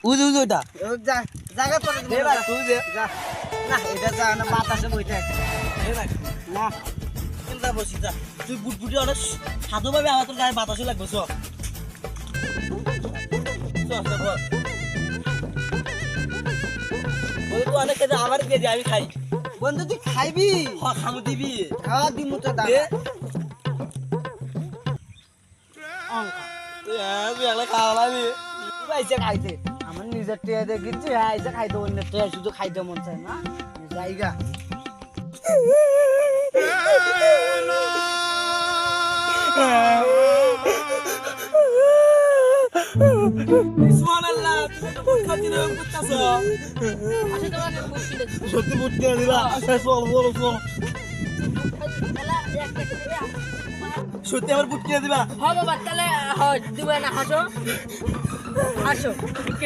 উজ উজ ওটা যা জায়গা পরে দে ভাই তুই দে যা না এটা যা না বাতাসে বইতে দে ভাই না চিন্তা বসি যা তুই বুটবুটি অনেক সাধু ভাবে আমার তোর গায়ে বাতাসও লাগবে চ চ ওই তো অনেক খেতে আমার দিয়ে দে আমি খাই বন্ধু তুই খাইবি খামু দিবি খাওয়া দিমু তো দে দাদা তুই একলা খাওয়ালামি আইসে খাইতে আমার নিজের টিয়া দেখিছি হ্যাঁ আইসে খাইতে অন্য টিয়া শুধু খাইতে মন চায় না জায়গা সুবহানাল্লাহ তুই তো বুট খাচ্ছিস না বুটতাছ সত্যি বুট কিনে দিলা চল বলো চল সত্যি আমার বুট কিনে দিবা হ্যাঁ বাবা তাহলে দিব না হাসো হাসো